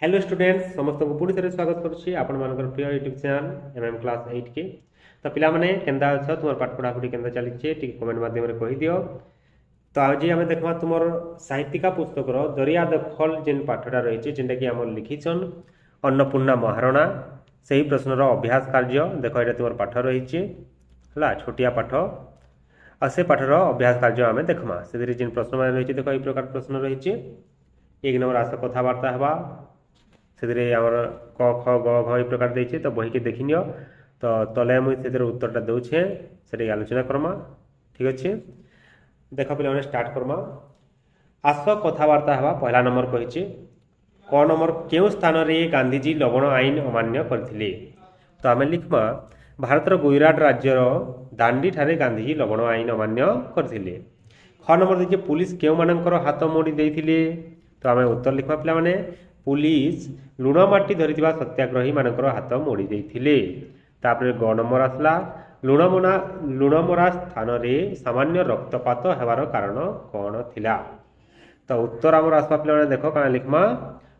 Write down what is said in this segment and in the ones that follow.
Hello students समस्त को पुणी थे स्वागत करुच्ची आपण मान प्रिय यूट्यूब चैनल एमएम क्लास 8 के। तो पिला माने केंदा अछ तुम पाठ पढ़ापढ़ी केंदा चलीचे टी कमेंट माध्यम रे कहि दियो। तो आज आम देखा तुम साहित्यिका पुस्तक दरिया दखल जेन पाठटा रही जेनटा कि आम लिखिछन अन्नपूर्णा महारणा से ही प्रश्नर अभ्यास कार्य देख ये तुम पाठ रही है छोटिया पाठ आ से पाठर अभ्यास कार्य आम देखमा से जेन प्रश्न मान रही देख ये प्रकार प्रश्न रही। एक नंबर आस कथबार्ता हवा से आमर क ख ग घ ये प्रकार देखे तो बही के देखी नियो। तो तले मुझे उत्तरटा दूचे से आलोचना करमा। ठीक अच्छे देख पे स्टार्ट करमा। आस कथबार्ता हवा पहला नंबर कही क नंबर क्यों स्थान रे गांधीजी लवण आईन अमान्य करथिले। तो आम लिखमा भारतर गुजरात राज्यर दांडी ठारे गांधीजी लवण आईन अमान्य करथिले। ख नंबर देखिए पुलिस क्यों मानकर हाथ मोड़ी देथिले। तो आम उत्तर लिखमा पिला माने पुलिस लुण माटी धरी सत्याग्रही मानकर हाथ मोड़ी देथिले। तापर ग नंबर आसला लुणमरा स्थान रे सामान्य रक्तपात हेबार कारण कौन थिला। तो उत्तर आमर आसवा पे देख कण लिखमा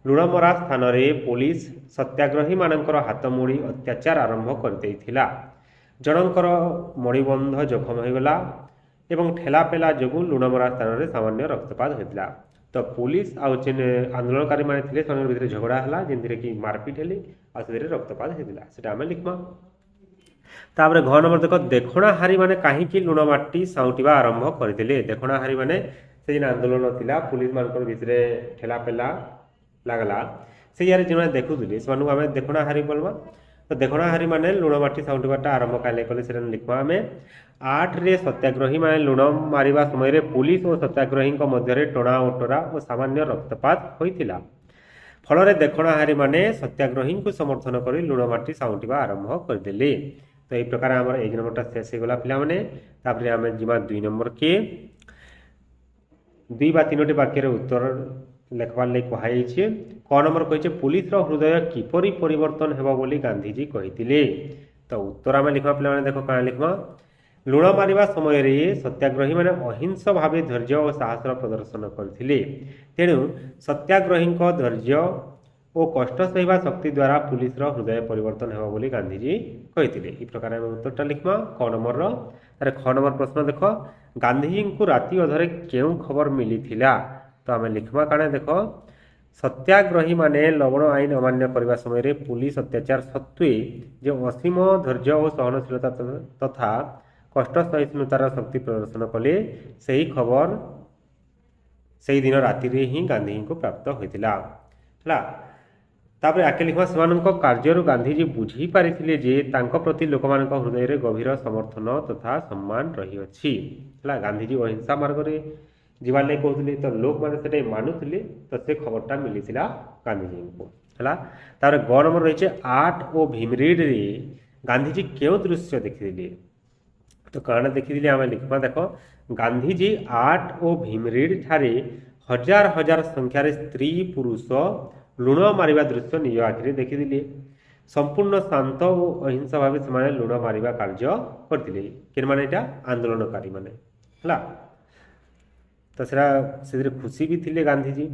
लुणमरा स्थान रे पुलिस सत्याग्रही मानकर हाथ मोड़ी अत्याचार आरंभ कर देथिला। जनकर मणिबंध जखम होगला एवं ठेलापेला जो लुणमरा स्थान रे सामान्य रक्तपात होता। तो पुलिस आउ जेन आंदोलनकारी माने थिले सेमान भितर झगड़ा हला जेंथिरे कि मारपीट हेले आ से रक्तपात होता सेटा आमे लिखमा। तापर घ नंबर देख देखणाहारी माने काहीकि लुण माटी साउटिबा आरंभ करथिले। देखणाहारी माने से जेन आंदोलन थिला पुलिस मानकर भितर ठेलापेला लागला से यार जेन देखुथिले सेमानु आमे देखणाहारी बोलबा। तो देखणाहारी माने लुण माटी साउटिबाटा आरंभ काले कले सेटा लिखमा आमे। 8 रे सत्याग्रही माने लुण मारिबा समय रे पुलिस और सत्याग्रही मध्य टोना ओटरा और सामान्य रक्तपात होइतिला। फल देखणाहारी माने सत्याग्रही को समर्थन कर लुण माटी साउटिबा आरंभ करदेले। तो ये प्रकार आम 1 नंबरटा शेष होगा पिला माने। तापर आम जीवा 2 नंबर के 2 बा 3टी वाक्य उत्तर लेखबार लगी कहुई। क नंबर कही पुलिस हृदय किपरि परिवर्तन हेबो बोली गांधीजी कहिथिले। तो उत्तर आम लिखा पिला माने देखो काना लिखमा लुण मारिबा समय रे सत्याग्रही माने अहिंस भाव धैर्य और साहस प्रदर्शन करथिले। तेणु सत्याग्रही धैर्य और कष्ट सहिबा शक्ति द्वारा पुलिस हृदय परिवर्तन हेबो बोली गांधीजी कहिथिले। ई प्रकार आम उत्तरटा लिखमा क नंबर रो। ख नंबर प्रश्न देख गांधीजी को राति अधरे केउ खबर मिली थिला। तो आम लिखमा काना देख सत्याग्रही माने लवण आईन अमान्य करने समय रे पुलिस अत्याचार सत्वे जो असीम धैर्य और सहनशीलता तथा कष्ट सहिष्णुतार शक्ति प्रदर्शन कले से ही खबर से दिन राति ही गांधी को प्राप्त होता। तापर आके लिखा से कार्य गांधीजी बुझी पारिथिले जे तांको प्रति लोक हृदय रे गभीर समर्थन तथा सम्मान रही अछि। गांधीजी अहिंसा मार्ग रे जीवार लगे कहते तो लोक मैंने मानुले तो से खबरटा मिली गांधीजी को है। तार ग नंबर रही 8 और भीमरेड रे गांधीजी क्यों दृश्य देखिले। तो कारण देखिले आम लिखा देख गांधीजी 8 और भीमरेड ठारे हजार हजार संख्यार स्त्री पुरुष लुण मारिबा दृश्य निज आखिरे देखिले। संपूर्ण शांत और अहिंसा भाव से लुण मारिबा कार्य करथिले के माने एटा आंदोलनकारी माने है। तो से खुशी भी थिले गांधीजी।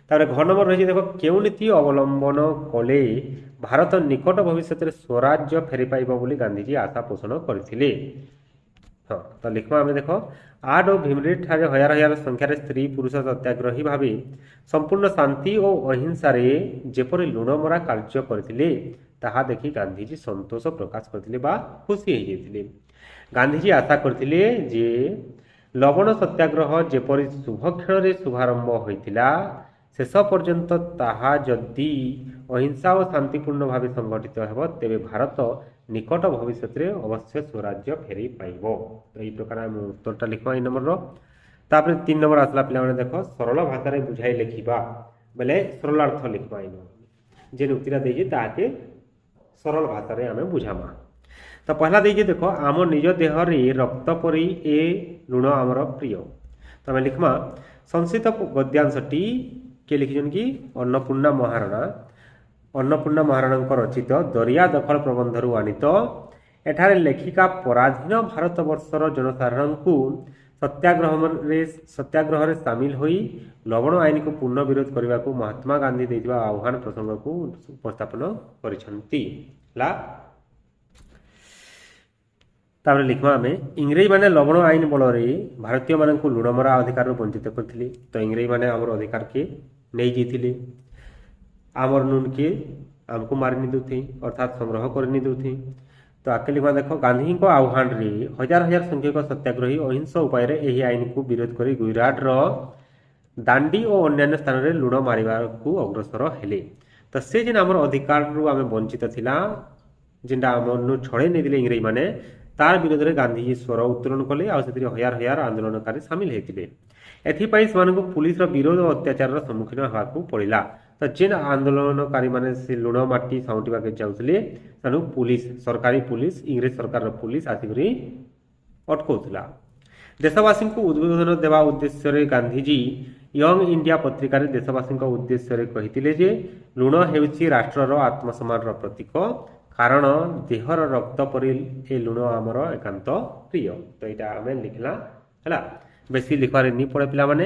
तापर घ नंबर रही देख क्यों नीति अवलंबन कले भारत निकट भविष्य स्वराज्य फेरी पाइब बोली गांधीजी आशा पोषण करथिले। हाँ तो लिखमा आम देख 8 और भीमरेड ठारे हजार हजार संख्यार स्त्री पुरुष सत्याग्रही भावे संपूर्ण शांति और अहिंसा जेपरि लुणमरा कार्य करथिले ताहा देखि गांधीजी संतोष प्रकाश करथिले बा खुशी हो जाइथिले। गांधीजी आशा करथिले जे लवण सत्याग्रह जेपरि शुभ क्षण रे शुभारंभ होइतिला शेष पर्यंत ताहा जदि अहिंसा और शांतिपूर्ण भाव संगठित हेब तेबे भारत निकट भविष्य में अवश्य स्वराज्य फेरी पाइब। तो यही प्रकार आम उत्तरटा लिखा 1 नंबर। तापर 3 नंबर आसला पे देख सरल भाषा में बुझाई लिखा बेले सरलार्थ लिखा जेन उत्तरा देजे ताके सरल भाषा में आम बुझामा। तो पहला देजे देख आम निज देह रक्त परी ए लुण आमर प्रिय। तो आम लिखमा संस्कृत गद्यांशटी किए लिखिछन कि अन्नपूर्णा महारणा महाराणा रचित दरिया दखल प्रबंधरू आनीत एठारे लेखिका पराधीन भारत वर्षर जनसाधारण को ସତ୍ୟାଗ୍ରହରେ ସାମିଲ ହୋଇ ଲବଣ ଆଇନକୁ ପୂର୍ଣ୍ଣ ବିରୋଧ କରିବାକୁ ମହାତ୍ମା ଗାନ୍ଧୀ ଦେଇଥିବା ଆହ୍ୱାନ ପ୍ରସଙ୍ଗକୁ ଉପସ୍ଥାପନ କରିଛନ୍ତି। ହେଲା, ତାପରେ লিখবা ଆମେ ଇଂରେଜମାନେ ଲବଣ ଆଇନ ବଳରେ ଭାରତୀୟମାନଙ୍କୁ ଲୁଣମରା ଅଧିକାରରୁ ବଞ୍ଚିତ କରିଥିଲେ। ତ ଇଂରେଜମାନେ ଆମର ଅଧିକାରକେ ନେଇଯାଇଥିଲେ, ଆମର ନୁନକେ ଆମକୁ ମାରିନି ଦେଉଥି ଅର୍ଥାତ୍ ସଂଗ୍ରହ କରିନି ଦେଉଥି। ତ ଆକେ লিখবা ଦେଖ ଗାନ୍ଧୀଙ୍କ ଆହ୍ୱାନରେ ହଜାର ହଜାର ସଂଖ୍ୟକ ସତ୍ୟାଗ୍ରହୀ ଅହିଂସ ଉପାୟରେ ଏହି ଆଇନକୁ ବିରୋଧ କରି ଗୁଜରାଟର ଦାଣ୍ଡି ଓ ଅନ୍ୟାନ୍ୟ ସ୍ଥାନରେ ଲୁଣ ମାରିବାକୁ ଅଗ୍ରସର ହେଲେ। ତ ସେ ଯେନ୍ ଆମର ଅଧିକାରରୁ ଆମେ ବଞ୍ଚିତ ଥିଲା, ଯେନ୍ଟା ଆମନୁ ଛଡ଼େଇ ନେଇଥିଲେ ଇଂରେଜମାନେ, ତାର ବିରୋଧରେ ଗାନ୍ଧୀଜୀ ସ୍ୱର ଉତ୍ତୋଳନ କଲେ ଆଉ ସେଥିରେ ହଜାର ହଜାର ଆନ୍ଦୋଳନକାରୀ ସାମିଲ ହେଇଥିଲେ। ଏଥିପାଇଁ ସେମାନଙ୍କୁ ପୁଲିସର ବିରୋଧ ଓ ଅତ୍ୟାଚାରର ସମ୍ମୁଖୀନ ହେବାକୁ ପଡ଼ିଲା। ତ ଯେନ୍ ଆନ୍ଦୋଳନକାରୀମାନେ ସେ ଲୁଣ ମାଟି ସାଉଁଟିବାକୁ ଯାଉଥିଲେ ସେମାନଙ୍କୁ ପୁଲିସ, ସରକାରୀ ପୁଲିସ, ଇଂରେଜ ସରକାରର ପୁଲିସ ଆସିକରି ଅଟକାଉଥିଲା। ଦେଶବାସୀଙ୍କୁ ଉଦ୍ବୋଧନ ଦେବା ଉଦ୍ଦେଶ୍ୟରେ ଗାନ୍ଧୀଜୀ ୟଙ୍ଗ ଇଣ୍ଡିଆ ପତ୍ରିକାରେ ଦେଶବାସୀଙ୍କ ଉଦ୍ଦେଶ୍ୟରେ କହିଥିଲେ ଯେ ଲୁଣ ହେଉଛି ରାଷ୍ଟ୍ରର ଆତ୍ମସମ୍ମାନର ପ୍ରତୀକ, କାରଣ ଦେହର ରକ୍ତ ପରି ଏ ଲୁଣ ଆମର ଏକାନ୍ତ ପ୍ରିୟ। ତ ଏଇଟା ଆମେ লিখলা ହେଲା, ବେଶୀ লিখବାରେ ନି ପଡ଼େ ପିଲାମାନେ,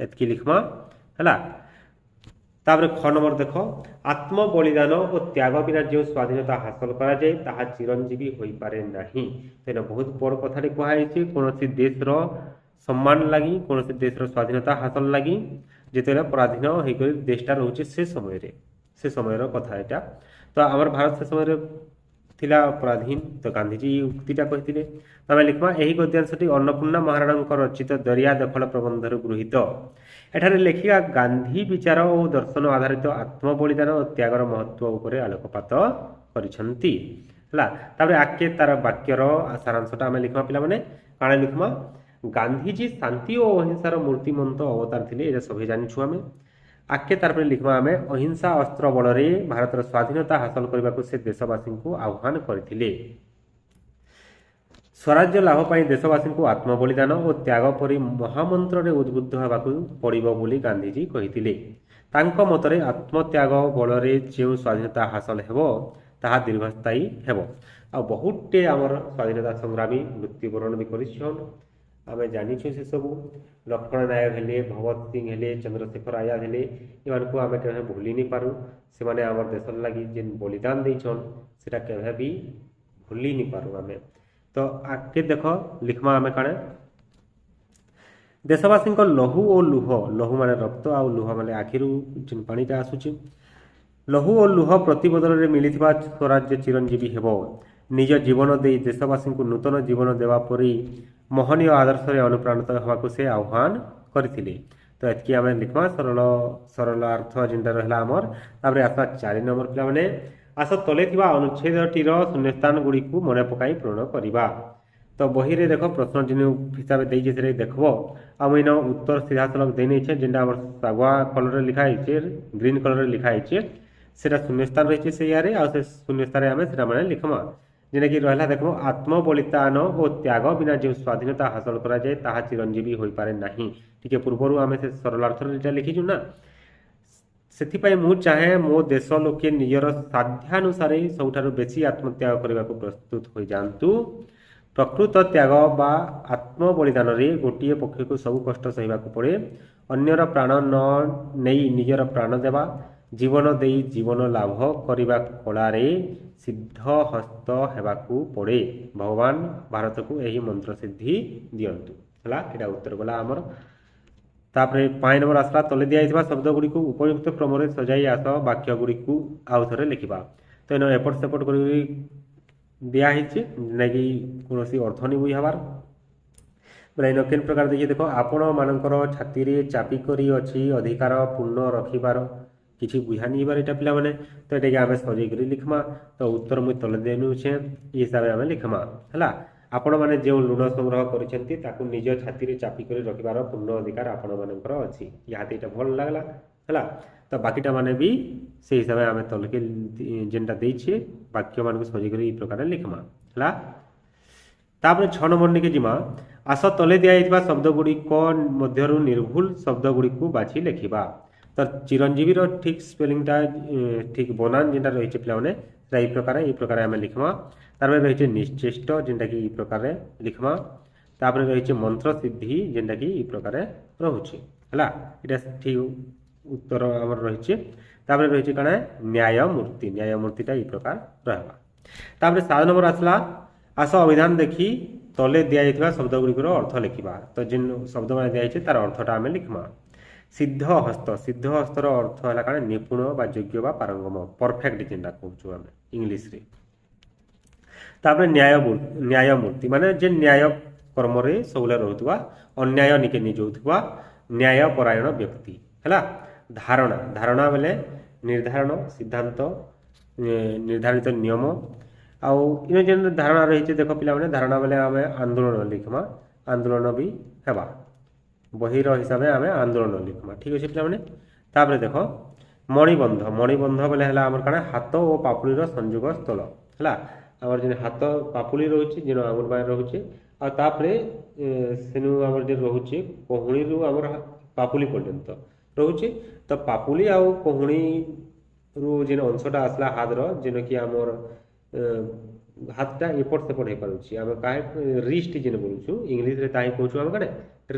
ଏତିକି লিখମା ହେଲା। ତାପରେ খ ନମ୍ବର ଦେଖ, ଆତ୍ମ ବଳିଦାନ ଓ ତ୍ୟାଗ ବିନା ଯେଉଁ ସ୍ୱାଧୀନତା ହାସଲ କରାଯାଏ ତାହା ଚିରଞ୍ଜୀବୀ ହୋଇପାରେ ନାହିଁ। ତେଣୁ ବହୁତ ବଡ଼ କଥାଟି କୁହାଯାଇଛି, କୌଣସି ଦେଶର ସମ୍ମାନ ଲାଗି, କୌଣସି ଦେଶର ସ୍ୱାଧୀନତା ହାସଲ ଲାଗି ଯେତେବେଳେ ପରାଧୀନ ହେଇକରି ଦେଶଟା ରହୁଛି ସେ ସମୟର କଥା ଏଇଟା। ତ ଆମର ଭାରତ ସେ ସମୟରେ ଥିଲା ପରାଧୀନ। ତ ଗାନ୍ଧୀଜୀ এই ଉକ୍ତିଟା କହିଥିଲେ। ତମେ লিখবা ଏହି ଗଦ୍ୟାଂଶଟି ଅନ୍ନପୂର୍ଣ୍ଣା ମହାରାଣାଙ୍କ ରଚିତ ଦରିଆ ଦଖଲ ପ୍ରବନ୍ଧରୁ ଗୃହୀତ। ଏଠାରେ ଲେଖିକା ଗାନ୍ଧୀ ବିଚାର ଓ ଦର୍ଶନ ଆଧାରିତ ଆତ୍ମ ବଳିଦାନ ଓ ତ୍ୟାଗର ମହତ୍ଵ ଉପରେ ଆଲୋକପାତ କରିଛନ୍ତି। ହେଲା, ତାପରେ ଆକେ ତାର ବାକ୍ୟର ସାରାଂଶଟା ଆମେ লিখবা ପିଲାମାନେ କାଣା লিখবা, ଗାନ୍ଧୀଜୀ ଶାନ୍ତି ଓ ଅହିଂସାର ମୂର୍ତ୍ତିମନ୍ତ ଅବତାର ଥିଲେ, ଏଇଟା ସଭେ ଜାଣିଛୁ ଆମେ। ଆକେ ତାପରେ লিখবা ଆମେ ଅହିଂସା ଅସ୍ତ୍ର ବଳରେ ଭାରତର ସ୍ୱାଧୀନତା ହାସଲ କରିବାକୁ ସେ ଦେଶବାସୀଙ୍କୁ ଆହ୍ୱାନ କରିଥିଲେ। ସ୍ୱରାଜ୍ୟ ଲାଭ ପାଇଁ ଦେଶବାସୀଙ୍କୁ ଆତ୍ମବଳିଦାନ ଓ ତ୍ୟାଗ ପରି ମହାମନ୍ତ୍ରରେ ଉଦ୍ବୁଦ୍ଧ ହେବାକୁ ପଡ଼ିବ ବୋଲି ଗାନ୍ଧୀଜୀ କହିଥିଲେ। ତାଙ୍କ ମତରେ ଆତ୍ମତ୍ୟାଗ ବଳରେ ଯେଉଁ ସ୍ୱାଧୀନତା ହାସଲ ହେବ ତାହା ଦୀର୍ଘସ୍ଥାୟୀ ହେବ। ଆଉ ବହୁତଟେ ଆମର ସ୍ୱାଧୀନତା ସଂଗ୍ରାମୀ ମୃତ୍ୟୁବରଣ ବି କରିଛନ୍, ଆମେ ଜାଣିଛୁ ସେସବୁ। ଲକ୍ଷ୍ମଣ ନାୟକ ହେଲେ, ଭଗତ ସିଂ ହେଲେ, ଚନ୍ଦ୍ରଶେଖର ଆଜାଦ ହେଲେ, ଏମାନଙ୍କୁ ଆମେ କେବେ ଭୁଲି ନି ପାରୁ। ସେମାନେ ଆମର ଦେଶର ଲାଗି ଯେନ୍ ବଳିଦାନ ଦେଇଛନ୍ ସେଟା କେବେ ବି ଭୁଲି ନି ପାରୁ ଆମେ। ତ ଆଗକେ ଦେଖ লিখମା ଆମେ କାଣା, ଦେଶବାସୀଙ୍କ ଲହୁ ଓ ଲୁହ, ଲହୁ ମାନେ ରକ୍ତ ଆଉ ଲୁହ ମାନେ ଆଖିରୁ ଯେନ୍ ପାଣିଟା ଆସୁଛି, ଲହୁ ଓ ଲୁହ ପ୍ରତିବଦଳରେ ମିଳିଥିବା ସ୍ୱରାଜ୍ୟ ଚିରଞ୍ଜୀବୀ ହେବ। ନିଜ ଜୀବନ ଦେଇ ଦେଶବାସୀଙ୍କୁ ନୂତନ ଜୀବନ ଦେବା ପରି ମହନୀୟ ଆଦର୍ଶରେ ଅନୁପ୍ରାଣିତ ହେବାକୁ ସେ ଆହ୍ୱାନ କରିଥିଲେ। ତ ଏତିକି ଆମେ লিখମା ସରଳ ଅର୍ଥ ଯେନ୍ଟା ରହିଲା ଆମର। ତାପରେ ଆସିବା 4 ନମ୍ବର ପିଲାମାନେ, ଆସ ତଳେ ଥିବା ଅନୁଚ୍ଛେଦଟିର ଶୂନ୍ୟସ୍ଥାନ ଗୁଡ଼ିକୁ ମନେ ପକାଇ ପୂରଣ କରିବା। ତ ବହିରେ ଦେଖ ପ୍ରଶ୍ନ ଯେନ୍ ହିସାବରେ ଦେଇଛେ ସେଟା ଦେଖବ। ଆଉ ମୁଇଁ ଉତ୍ତର ସିଧାସଳଖ ଦେଇ ନେଇଛେ, ଯେନ୍ଟା ଆମର ଶାଗୁଆ କଲରରେ ଲେଖା ହେଇଛେ, ଗ୍ରୀନ କଲରରେ ଲେଖା ହେଇଛେ, ସେଟା ଶୂନ୍ୟସ୍ଥାନ ରହିଛେ ସେଇଆରେ। ଆଉ ସେ ଶୂନ୍ୟସ୍ଥାନରେ ଆମେ ସେଟା ମାନେ লিখମା। ଯେନ୍ଟାକି ରହିଲା ଦେଖବ, ଆତ୍ମ ବଳିଦାନ ଓ ତ୍ୟାଗ ବିନା ଯେଉଁ ସ୍ୱାଧୀନତା ହାସଲ କରାଯାଏ ତାହା ଚିରଞ୍ଜୀବୀ ହୋଇପାରେ ନାହିଁ। ଟିକେ ପୂର୍ବରୁ ଆମେ ସେ ସରଳାର୍ଥରେ ଏଇଟା ଲେଖିଛୁ ନା, ସେଥିପାଇଁ ମୁଁ ଚାହେଁ ମୋ ଦେଶ ଲୋକେ ନିଜର ସାଧ୍ୟାନୁସାରେ ସବୁଠାରୁ ବେଶୀ ଆତ୍ମତ୍ୟାଗ କରିବାକୁ ପ୍ରସ୍ତୁତ ହୋଇଯାଆନ୍ତୁ। ପ୍ରକୃତ ତ୍ୟାଗ ବା ଆତ୍ମ ବଳିଦାନରେ ଗୋଟିଏ ପକ୍ଷକୁ ସବୁ କଷ୍ଟ ସହିବାକୁ ପଡ଼େ। ଅନ୍ୟର ପ୍ରାଣ ନ ନେଇ ନିଜର ପ୍ରାଣ ଦେବା, ଜୀବନ ଦେଇ ଜୀବନ ଲାଭ କରିବା କଳାରେ ସିଦ୍ଧହସ୍ତ ହେବାକୁ ପଡ଼େ। ଭଗବାନ ଭାରତକୁ ଏହି ମନ୍ତ୍ର ସିଦ୍ଧି ଦିଅନ୍ତୁ। ହେଲା, ଏଇଟା ଉତ୍ତର ଗଲା ଆମର। ତାପରେ 5 ନମ୍ବର ଆସିଲା, ତଳେ ଦିଆଯାଇଥିବା ଶବ୍ଦ ଗୁଡ଼ିକୁ ଉପଯୁକ୍ତ କ୍ରମରେ ସଜାଇ ଆସ ବାକ୍ୟ ଗୁଡ଼ିକୁ ଆଉ ଥରେ ଲେଖିବା। ତ ଏନ ଏପଟ ସେପଟ କରି ଦିଆହେଇଛି, ଯେନ୍ଟାକି କୌଣସି ଅର୍ଥ ନି ବୁଝି ହେବାର। ବୋଲେ ଏନ କେନ୍ ପ୍ରକାର ଦେଇଛି ଦେଖ, ଆପଣ ମାନଙ୍କର ଛାତିରେ ଚାପି କରି ଅଛି ଅଧିକାର ପୂର୍ଣ୍ଣ ରଖିବାର, କିଛି ବୁଝା ନିଯିବାର ଏଇଟା ପିଲାମାନେ। ତ ଏଟାକି ଆମେ ସଜେଇକରି লিখମା। ତ ଉତ୍ତର ମୁଇଁ ତଳେ ଦେଇ ନେଉଛେ, ଏ ହିସାବରେ ଆମେ লিখମା। ହେଲା, ଆପଣମାନେ ଯେଉଁ ଲୁଣ ସଂଗ୍ରହ କରିଛନ୍ତି ତାକୁ ନିଜ ଛାତିରେ ଚାପି କରି ରଖିବାର ପୂର୍ଣ୍ଣ ଅଧିକାର ଆପଣମାନଙ୍କର ଅଛି। ଇହାଦେ ଏଇଟା ଭଲ ଲାଗଲା। ହେଲା, ତ ବାକିଟା ମାନେ ବି ସେଇ ହିସାବରେ ଆମେ ତଳକେ ଯେନ୍ଟା ଦେଇଛେ ବାକ୍ୟମାନଙ୍କୁ ସଜେଇକରି এই ପ୍ରକାର লিখମା। ହେଲା, ତାପରେ 6 ନମ୍ବର ନିକେ ଯିମା। ଆସ ତଳେ ଦିଆଯାଇଥିବା ଶବ୍ଦ ଗୁଡ଼ିକ ମଧ୍ୟରୁ ନିର୍ଭୁଲ ଶବ୍ଦ ଗୁଡ଼ିକୁ ବାଛି ଲେଖିବା। ତ ଚିରଞ୍ଜୀବୀର ଠିକ୍ ସ୍ପେଲିଂଟା, ଠିକ୍ ବନାନ ଯେନ୍ଟା ରହିଛି ପିଲାମାନେ, ସେଟା এই ପ୍ରକାର ଆମେ লিখମା। ତାପରେ ରହିଛି ନିଶ୍ଚେଷ୍ଟ, ଯେନ୍ଟାକି এই ପ୍ରକାର লিখମା। तापर रही मंत्र सिद्धि जेनटा कि ई प्रकार रोचे है ये ठीक उत्तर आम रही रही कण न्यायमूर्तिटा ई प्रकार रहा तापर 7 नंबर आसला आस अभिधान देखी तले दिया शब्द गुड़िकर अर्थ लिखा तो जिन शब्द मान दिखाई तार अर्थटा आम लिखमा सिद्ध हस्तर अर्थ है कण निपुण बा योग्य बा पारंगम परफेक्ट जेनटा कहूँ आम इंग्लीश रे तापर न्यायमूर्ति माने जे न्याय कर्म रे सबले रहउतबा अन्याय निके निजौतबा न्यायपरायण व्यक्ति है धारणा धारणा बेले निर्धारण सिद्धांत निर्धारित नियम आउ इन जेन धारणा रही देख पे धारणा बेले आम आंदोलन लिखमा आंदोलन भी हेबा बहिर हिसाब से आम आंदोलन लिखमा ठीक अच्छे पे तापर देख मणिबंध बेले आमर कण हाथ और पापुलीर संयोग स्थल है आमर जेन हाथ पापुली रोचे जेन आंगुल बाहर रोचे आउे सेनु आमर जे रोचे कहुणी रु आमर पापुली पर्यंत रोचे तो पापुली आउ कहुणी रु जेन अंशटा आसला हाथर जेन कि आमर हाथटा एपट सेपट हो पारुछि आम कहे रिस्ट जेन बोलुछु इंग्लिश रे ताही कहूछु आम कने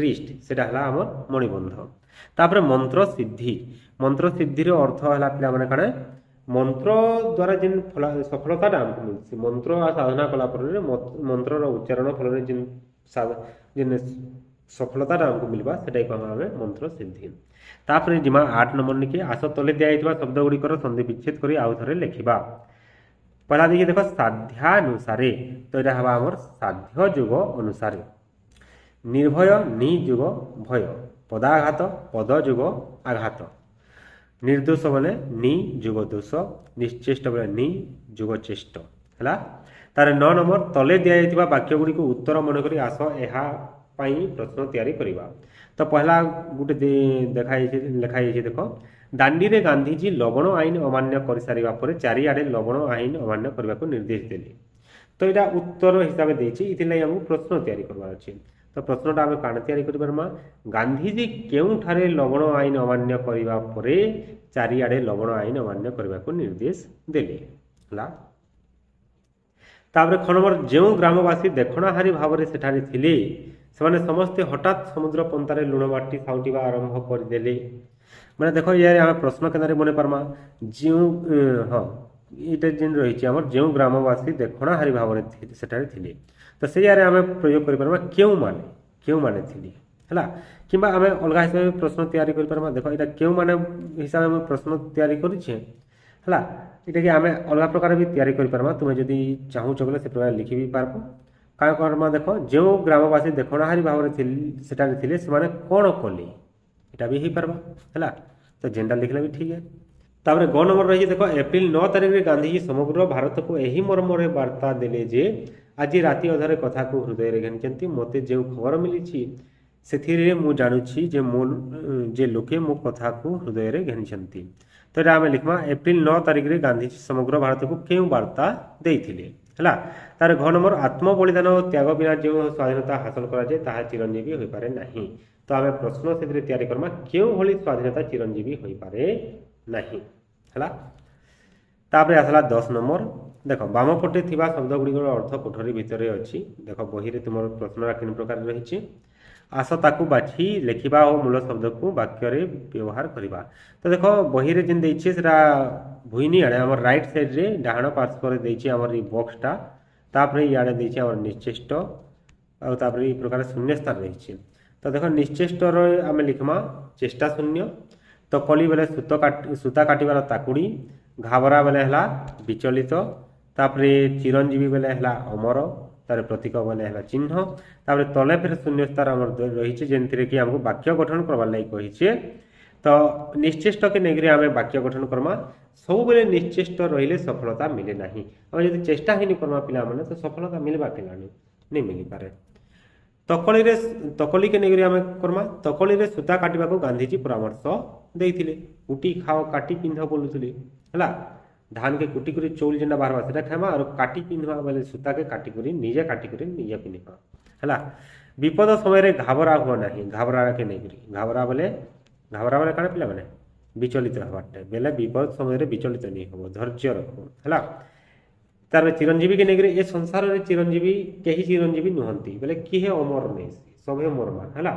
रिस्ट सेटा हला आमर मणिबंध तापर मंत्र सिद्धि रो अर्थ हला पिला माने कने मंत्र द्वारा जिन सफलता आमको मिलसी मंत्र साधना कला मंत्र उच्चारण फल जिन सफलता आमको मिलवा सेटा को आम मंत्र सिद्धि तापर जिमा 8 नंबर निके आस तले दिया शब्द गुड़िकर संधि विच्छेद कर आउ थे लिखा पहला देखिए देख साध्यानुसारे तो यहाँ हवा आमर साध्य जुग अनुसारे निर्भय नि जुग भय पदाघात पद जुग आघात निर्दोष बोले नि जुग दोष निश्चेष्ट बोले नि जुग चेष्ट है तार 9 नंबर तले दिया वाक्य गुड़ी को उत्तर मनक आस यहाँ प्रश्न तैयारी करवा तो पहला गोटे लिखाई देख दांडी रे गांधीजी लवण आईन अमान्य कर सारा पर चारिआडे लवण आईन अमान्य करने को निर्देश देले तो यहाँ उत्तर हिसाब से आमको प्रश्न तैयारी करवार अच्छे तो प्रश्नटा आम काण तैयारी करमा गांधीजी केउठारे लवण आईन अमान्य करने पर चारिआडे लवण आईन अमान्य करने को निर्देश देले तापर खनबर जो ग्रामवासी देखणाहारी भाव में सेठारे थिले से समस्ते हठात समुद्र पंतारे लुण माटी साउटिबा आरंभ करदेले मैंने देख यार आम प्रश्न केन्द्र बन पार्मा जो हाँ ये जेन रही आम जो ग्रामवासी देखणाहारी भाव में सेठारे थिले तो से यार आम प्रयोग कर क्यों माने थिले है कि आम अलग हिसाब से प्रश्न तैयारी कर देख यहाँ क्यों माने हिसाब से प्रश्न तैयारी करें है ये आम अलग प्रकार भी तैयारी कर तुम्हें जदि चाहूच बोले से प्रकार लिखि भी पार्ब क्या करमा देख जो ग्रामवासी देखणाहारी भाव में थे से कौन कले यहाँ भी हो पार्बा है तो जेनटा लिखले भी ठीक है तापर ग नंबर रही देख एप्रिल 9 तारिख में गांधीजी समग्र भारत को यही मर्म वार्ता देले जे आज राति अधारे कथा को हृदय घानी मते जो खबर मिली से मु जानुछि जे लोके मो कथा को हृदय घानी तो यहाँ आम लिखमा एप्रिल 9 तारिख में गांधीजी समग्र भारत को क्यों वार्ता देइथिले है तार घ नंबर आत्म बलिदान और त्याग बिना जो स्वाधीनता हासिल कराए ताहा चिरंजीवी हो पारे नहीं तो आम प्रश्न से तैयारी करमा क्यों भली स्वाधीनता चिरंजीवी हो पारे नहीं है तापर आसला 10 नंबर देख बाम पटे थिबा शब्द गुड़िकर अर्थ कोठरी भितर अच्छी देख बही रे तुम प्रश्न किन प्रकार रही आस ताकू बाछी लिखा और मूल शब्द को वाक्य व्यवहार करवा तो देख बही रे जिन देछे सेटा भुईनी आड़े आम राइट साइड रे डाहाण पार्श्व देछे आमर बॉक्सटा तापर इे देछे आमर निश्चेष्ट और तापर ये प्रकार शून्य स्थान रही तो देख निश्चेष्ट आम लिखमा चेष्टा शून्य तो कली बेले सूता काटिबार ताकुड़ी घाबरा बेले है विचलित तापर चिरंजीवी बेले है अमर तार प्रतीक बेले है चिन्ह तापर तले फिर शून्य स्थान आम रही जेनथि कि आमको वाक्य गठन करवार लगी कही तो निश्चेष्ट के नेगरी आम वाक्य गठन करमा सब बेले निश्चेष्ट रहिले सफलता मिले ना आम जब चेष्टा ही करमा पिला माने तो सफलता मिलवा के नहीं मिल पारे तकली के नेगरी आम करमा तकली रे सूता काटिबा को गांधीजी परामर्श देइथिले कुटी खाओ काटी पिंध बोलुथिले हला धान के कुटी करी चौल जेना बाहरवा सेटा खामा और काटी पिंधवा बोले सूता के काटी करी निजे पिंधवा हला विपद समय घाबरा हुआ नहीं घाबरा के नेगरी घाबरा बोले काण पिला माने विचलित हवाटे बेले विपद समय विचलित नहीं हो धैर्य रखो है तार चिरंजीवी के नेगरे ए संसार रे चिरंजीवी केही चिरंजीवी नुहंती बोले किहे अमर नहीं सभे मरमान हला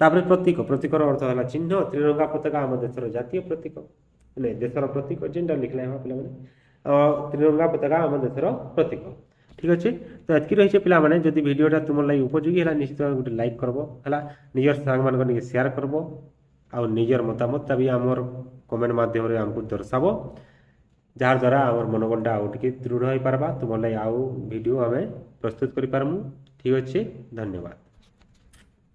तापर प्रतीक प्रतीकर अर्थ है चिन्ह त्रिरंगा पताका आम देशर जातीय प्रतीक नहीं देशर प्रतीक जेनटा लिखला है पे त्रिरंगा पताका आम देशर प्रतीक ठीक अच्छे तो एतकी रही है पे जदि भिडटा तुम लगे उपयोगी है निश्चित गोटे लाइक करब है निजर सांग मान सेयार करब आ निजर मतामत भी आमर कमेंट मध्यम आमको दर्शाब जार द्वारा आमर मनोबलटा आउ टे दृढ़ हो पार्बा तुम लगे आउ वीडियो आम प्रस्तुत कर पारमु ठीक अच्छे धन्यवाद।